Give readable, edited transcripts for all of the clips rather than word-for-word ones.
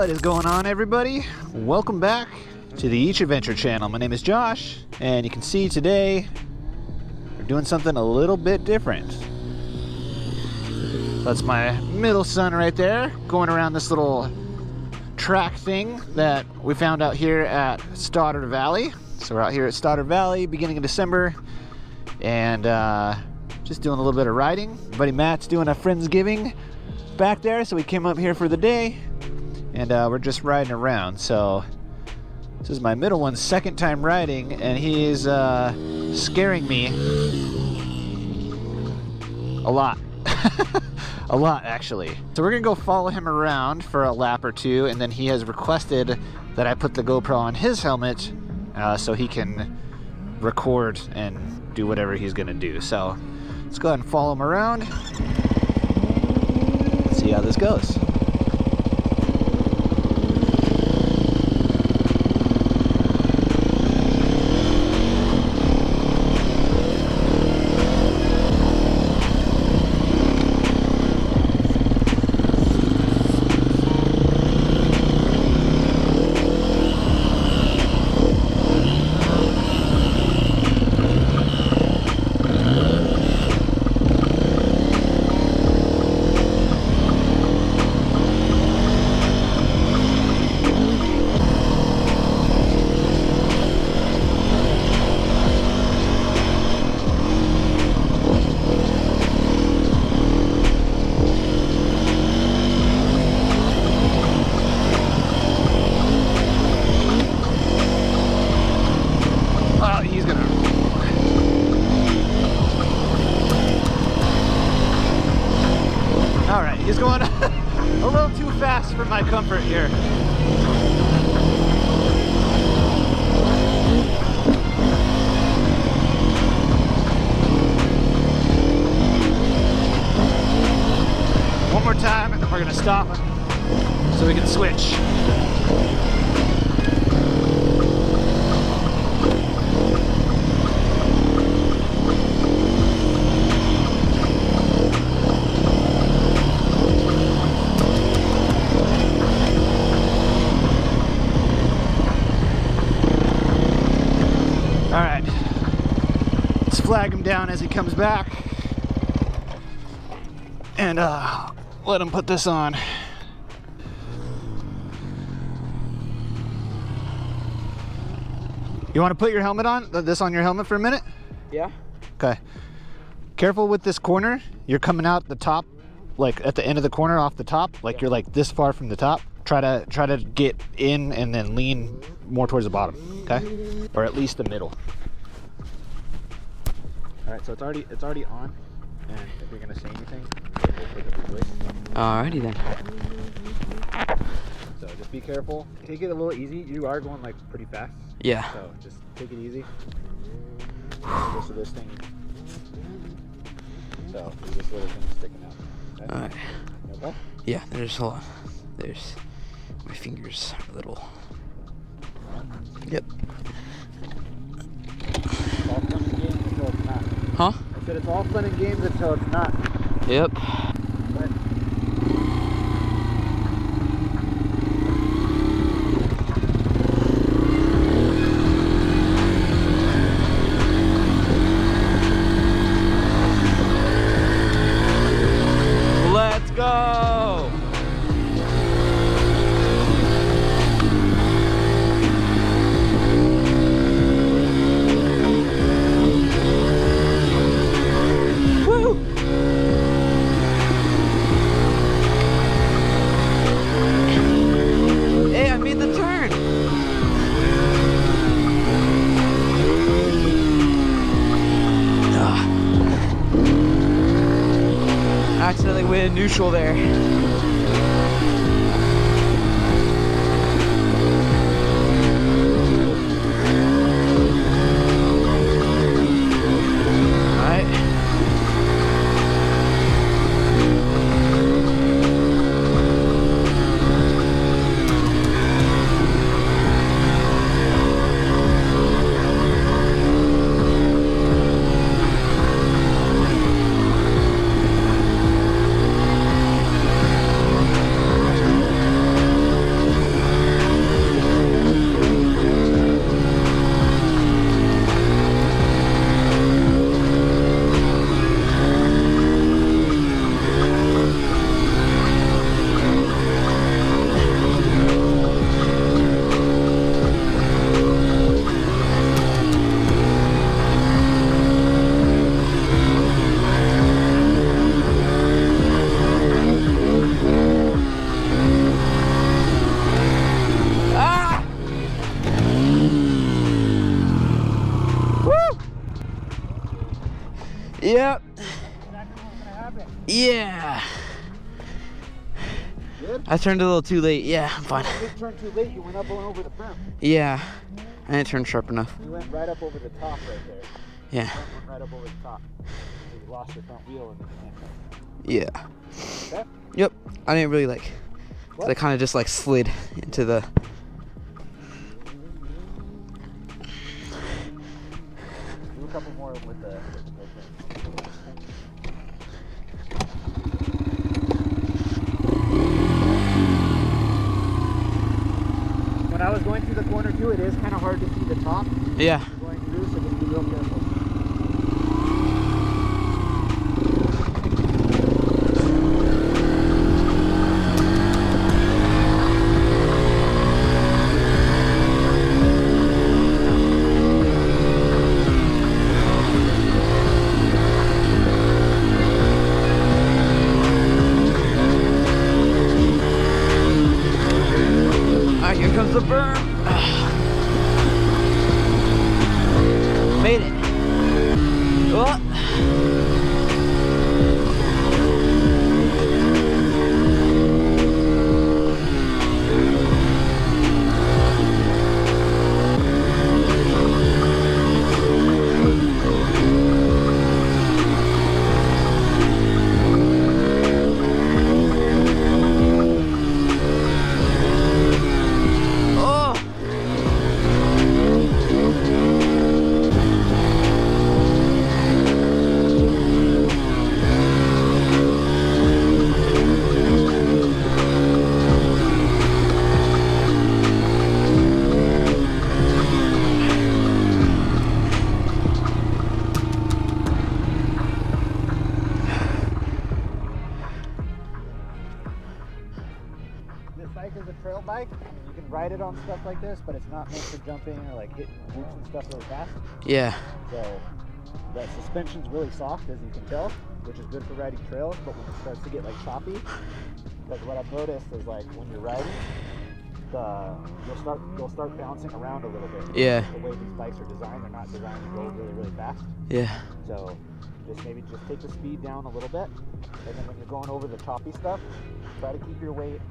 What is going on, everybody? Welcome back to the Each Adventure channel. My name is Josh, and you can see today we're doing something a little bit different. That's my middle son right there, going around this little track thing that we found out here at Stoddard Valley. So we're out here at Stoddard Valley beginning of December, and just doing a little bit of riding. My buddy Matt's doing a Friendsgiving back there, so we came up here for the day, and we're just riding around. So this is my middle one's second time riding, and he is scaring me a lot. A lot, actually. So we're gonna go follow him around for a lap or two, and then he has requested that I put the GoPro on his helmet so he can record and do whatever he's gonna do. So let's go ahead and follow him around. Let's see how this goes. He's going a little too fast for my comfort here. One more time, and then we're gonna stop him so we can switch. Alright, let's flag him down as he comes back and let him put this on. You want to put your helmet on? This on your helmet for a minute? Yeah. Okay. Careful with this corner. You're coming out the top, like at the end of the corner off the top, like you're like this far from the top. Try to get in and then lean more towards the bottom, okay? Or at least the middle. All right, so it's already on. And if you're gonna say anything, we'll put the voice. Alrighty then. So just be careful. Take it a little easy. You are going like pretty fast. Yeah. So just take it easy. Just this thing. So there's this little thing sticking out. Okay? Alright. Okay? Yeah, there's a lot. There's my fingers are a little. Yep. It's all fun and games until it's not. Huh? I said it's all fun and games until it's not. Yep. But let's go. Hey, I made the turn. Accidentally went neutral there. Yep. Exactly what's gonna happen. Yeah. Good? I turned a little too late. Yeah, I'm fine. You didn't turn too late, you went up and over the front. Yeah. I didn't turn sharp enough. You went right up over the top right there. Yeah. You went right up over the top. So you lost your front wheel and then you can't turn. Yeah. Okay? Yep. I didn't really like, What? I kind of just like slid into the. Do a couple more with the When I was going through the corner too, it is kind of hard to see the top. Yeah. Going through, so just be real careful. Alright, here comes the berm. Made it. Oh. This bike is a trail bike. You can ride it on stuff like this, but it's not meant for jumping or like hitting roots and stuff really fast. Yeah. So the suspension's really soft, as you can tell, which is good for riding trails, but when it starts to get like choppy, because what I've noticed is like when you're riding, you'll start bouncing around a little bit. Yeah. The way these bikes are designed, they're not designed to go really, really fast. Yeah. So maybe just take the speed down a little bit, and then when you're going over the choppy stuff, try to keep your weight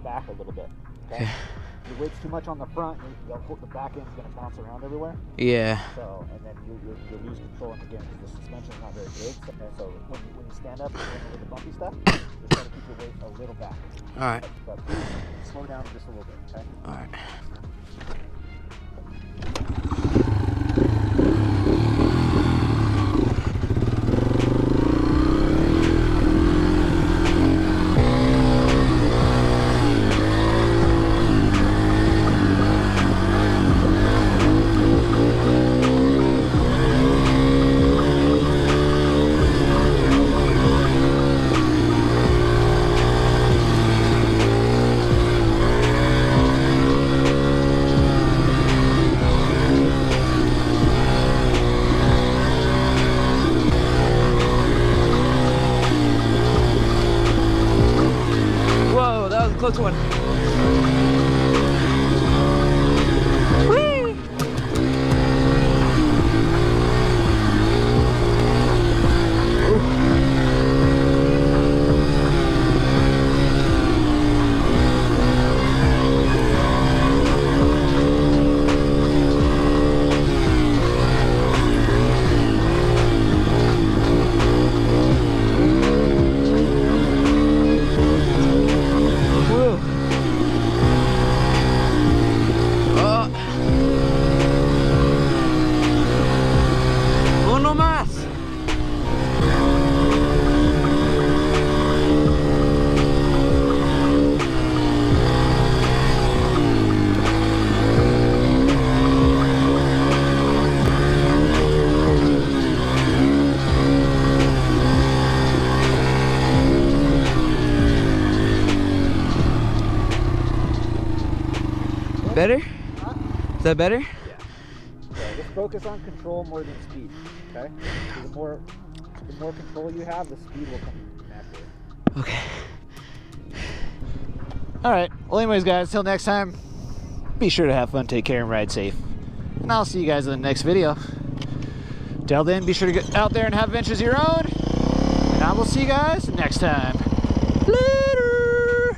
back a little bit. Okay? If your weight's too much on the front, the back end's gonna bounce around everywhere. Yeah. So, and then you'll lose control in the game because the suspension's not very good. So when you stand up and go over the bumpy stuff, just try to keep your weight a little back. All right. But please slow down just a little bit, okay? All right. Whoa, that was a close one. Whee! Whoa. Oh. Uno más. Better? Huh? Is that better? Yeah, just focus on control more than speed, okay? So the more control you have, the speed will come naturally. Okay. All right. Well, anyways, guys, till next time, be sure to have fun, take care, and ride safe. And I'll see you guys in the next video. Till then, be sure to get out there and have adventures of your own. And I will see you guys next time. Later!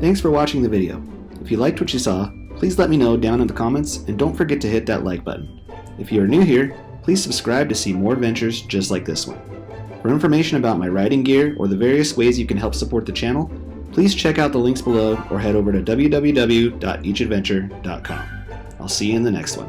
Thanks for watching the video. If you liked what you saw, please let me know down in the comments, and don't forget to hit that like button. If you are new here, please subscribe to see more adventures just like this one. For information about my riding gear or the various ways you can help support the channel, please check out the links below or head over to www.eachadventure.com. I'll see you in the next one.